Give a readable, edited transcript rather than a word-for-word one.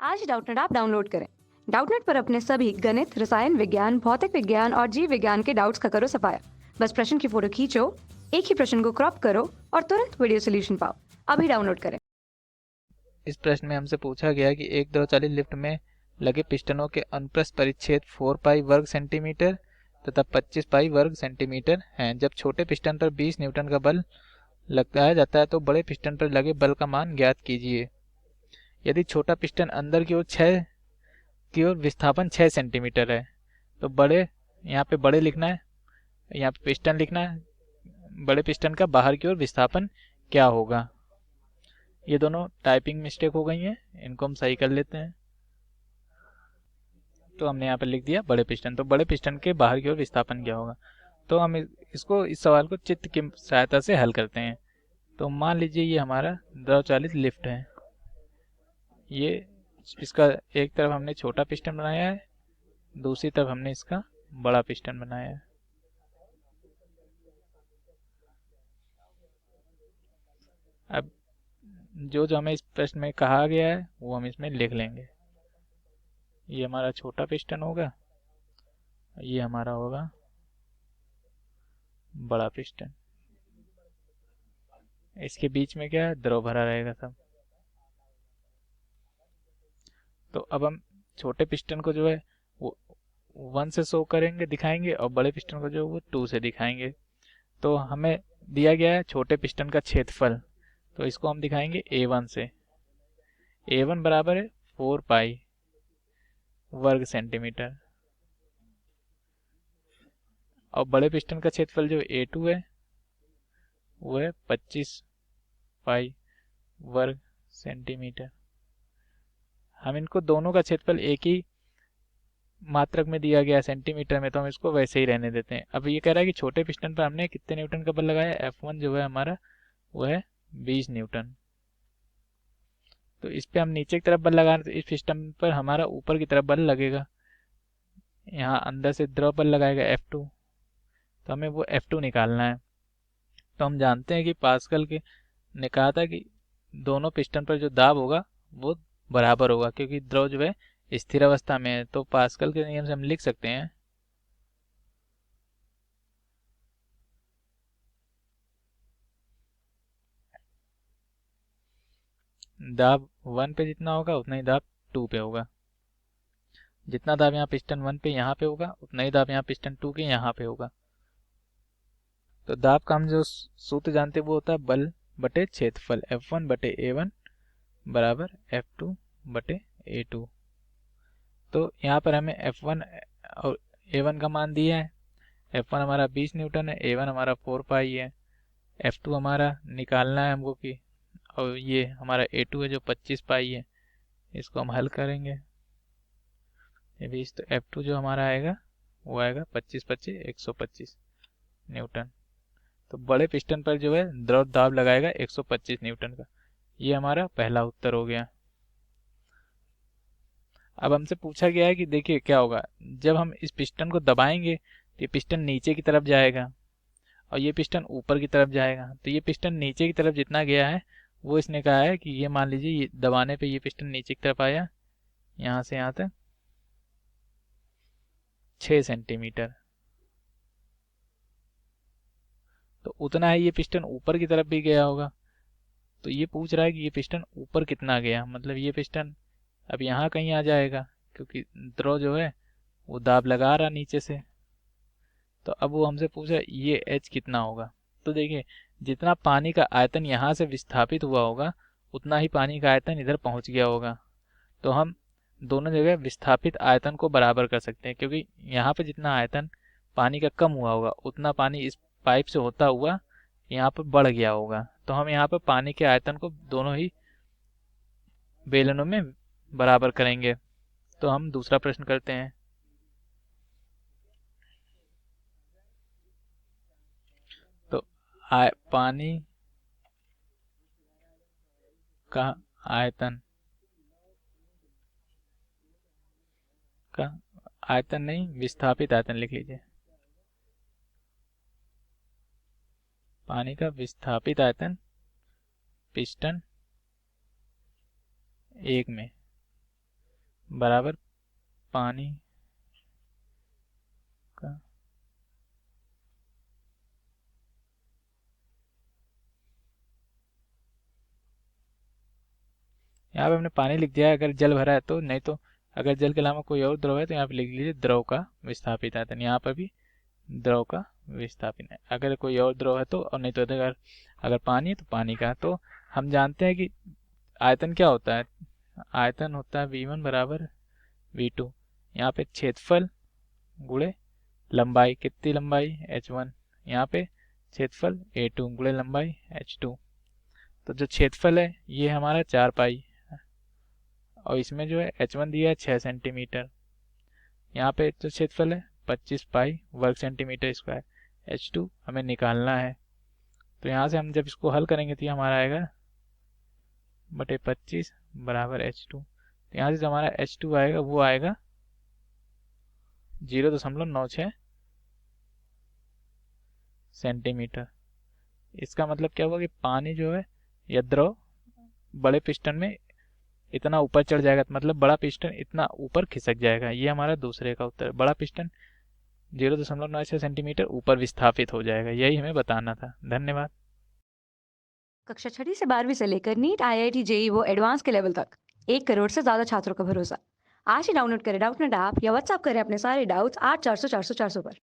आज Doubtnut app download करें। Doubtnut पर अपने सभी गणित, रसायन विज्ञान, भौतिक विज्ञान और जीव विज्ञान के डाउट्स का करो सफाया। बस प्रश्न की फोटो खींचो, एक ही प्रश्न को क्रॉप करो और तुरंत वीडियो सोल्यूशन पाओ। अभी डाउनलोड करें। इस प्रश्न में हमसे पूछा गया कि एक द्रव चालित लिफ्ट में लगे पिस्टनों के अनुप्रस्थ परिच्छेद 4 पाई वर्ग सेंटीमीटर तथा 25 पाई वर्ग सेंटीमीटर हैं। जब छोटे पिस्टन पर 20 न्यूटन का बल लगाया जाता है तो बड़े पिस्टन पर लगे बल का मान ज्ञात कीजिए। यदि छोटा पिस्टन अंदर की ओर विस्थापन 6 सेंटीमीटर है तो यहाँ पे बड़े लिखना है, यहाँ पे पिस्टन लिखना है। बड़े पिस्टन का बाहर की ओर विस्थापन क्या होगा। ये दोनों टाइपिंग मिस्टेक हो गई हैं, इनको हम सही कर लेते हैं। तो हमने यहाँ पर लिख दिया बड़े पिस्टन, तो बड़े पिस्टन के बाहर की ओर विस्थापन क्या होगा। तो हम इस सवाल को चित्र की सहायता से हल करते हैं। तो मान लीजिए ये हमारा द्रव चालित लिफ्ट है। ये इसका एक तरफ हमने छोटा पिस्टन बनाया है, दूसरी तरफ हमने इसका बड़ा पिस्टन बनाया है। अब जो जो हमें इस प्रश्न में कहा गया है वो हम इसमें लिख लेंगे। ये हमारा छोटा पिस्टन होगा, ये हमारा होगा बड़ा पिस्टन। इसके बीच में क्या है, द्रव भरा रहेगा सब। तो अब हम छोटे पिस्टन को जो है वो 1 से शो करेंगे, दिखाएंगे, और बड़े पिस्टन को जो है वो 2 से दिखाएंगे। तो हमें दिया गया है छोटे पिस्टन का क्षेत्रफल, तो इसको हम दिखाएंगे A1 से। A1 बराबर है 4 पाई वर्ग सेंटीमीटर, और बड़े पिस्टन का क्षेत्रफल जो A2 है वो है 25 पाई वर्ग सेंटीमीटर। हम इनको दोनों का क्षेत्रफल एक ही मात्रक में दिया गया है सेंटीमीटर में, तो हम इसको वैसे ही रहने देते हैं। अब ये कह रहा है कि छोटे पिस्टन पर हमने कितने न्यूटन का बल लगाया, F1 जो है हमारा वो है 20 न्यूटन। तो इस पे हम नीचे की तरफ बल लगा रहे हैं, तो इस पिस्टन पर हमारा ऊपर की तरफ बल लगेगा। यहाँ अंदर से द्रव बल लगाएगा F2, तो हमें वो F2 निकालना है। तो हम जानते हैं कि पास्कल के ने कहा था कि दोनों पिस्टन पर जो दाब होगा वो बराबर होगा, क्योंकि द्रव जो है स्थिर अवस्था में है। तो पास्कल के नियम से हम लिख सकते हैं दाब 1 पे जितना होगा उतना ही दाब 2 पे होगा। जितना दाब यहाँ पिस्टन 1 पे यहाँ पे होगा उतना ही दाब यहाँ पिस्टन 2 के यहाँ पे होगा। तो दाब का हम जो सूत्र जानते हैं वो होता है बल बटे क्षेत्रफल, F1 बटे A1 बराबर F2 बटे A2। तो यहाँ पर हमें F1 और A1 का मान दिया है। F1 हमारा 20 न्यूटन है, A1 हमारा 4 पाई है। F2 हमारा निकालना है हमको कि, और ये हमारा A2 है जो 25 पाई है। इसको हम हल करेंगे। 20, तो F2 जो हमारा आएगा वो आएगा 25 25 125 न्यूटन। तो बड़े पिस्टन पर जो है द्रव दाब लगाएगा 125 न्यूटन का। ये हमारा पहला उत्तर हो गया। अब हमसे पूछा गया है कि देखिए क्या होगा जब हम इस पिस्टन को दबाएंगे, तो ये पिस्टन नीचे की तरफ जाएगा और ये पिस्टन ऊपर की तरफ जाएगा। तो ये पिस्टन नीचे की तरफ जितना गया है वो इसने कहा है कि ये मान लीजिए ये दबाने पे ये पिस्टन नीचे की तरफ आया, यहाँ से यहाँ तक 6 सेंटीमीटर। तो उतना है ये पिस्टन ऊपर की तरफ भी गया होगा। तो ये पूछ रहा है कि ये पिस्टन ऊपर कितना गया, मतलब ये पिस्टन अब यहाँ कहीं आ जाएगा, क्योंकि द्रव जो है वो दाब लगा रहा नीचे से। तो अब वो हमसे पूछ रहा है ये H कितना होगा। तो देखिए जितना पानी का आयतन यहाँ से विस्थापित हुआ होगा उतना ही पानी का आयतन इधर पहुँच गया होगा। तो हम दोनों जगह विस्थापित आयतन को बराबर कर सकते हैं, क्योंकि यहाँ पे जितना आयतन पानी का कम हुआ होगा उतना पानी इस पाइप से होता हुआ यहाँ पर बढ़ गया होगा। तो हम यहाँ पर पानी के आयतन को दोनों ही बेलनों में बराबर करेंगे। तो हम दूसरा प्रश्न करते हैं। तो पानी का आयतन का आयतन नहीं, विस्थापित आयतन लिख लीजिए। पानी का विस्थापित आयतन पिस्टन 1 में बराबर पानी का यहाँ पे हमने पानी लिख दिया है अगर जल भरा है तो, नहीं तो अगर जल के अलावा कोई और द्रव है तो यहाँ पे लिख लीजिए द्रव का विस्थापित आयतन। यहाँ पर भी द्रव का विस्थापित है, अगर कोई और द्रव है तो, और नहीं तो अगर अगर पानी है तो पानी का। तो हम जानते हैं कि आयतन क्या होता है, आयतन होता है V1 बराबर V2। यहाँ पे क्षेत्रफल गुणे लंबाई, कितनी लंबाई H1, यहाँ पे क्षेत्रफल A2 गुणे लंबाई H2। तो जो क्षेत्रफल है ये हमारा 4 पाई और इसमें जो है H1 दिया है 6 सेंटीमीटर। यहाँ पे जो क्षेत्रफल है 25 पाई वर्ग सेंटीमीटर स्क्वायर। H2 हमें निकालना है, तो यहाँ से हम जब इसको हल करेंगे तो ये हमारा आएगा बटे 25 बराबर H2। तो यहाँ से जो हमारा H2 आएगा वो आएगा 0.96 सेंटीमीटर। इसका मतलब क्या हुआ कि पानी जो है या द्रव बड़े पिस्टन में इतना ऊपर चढ़ जाएगा, मतलब बड़ा पिस्टन इतना ऊपर खिसक जाएगा। ये हमारा दूसरे का उत्तर, बड़ा पिस्टन 0.96 सेंटीमीटर ऊपर विस्थापित हो जाएगा, यही हमें बताना था। धन्यवाद। कक्षा 6वीं से 12वीं से लेकर नीट, IIT, JEE वो एडवांस के लेवल तक 1 करोड़ से ज्यादा छात्रों का भरोसा। आज ही डाउनलोड करें डाउटनेट ऐप या व्हाट्सएप करें अपने सारे डाउट्स 8400 400 400 पर।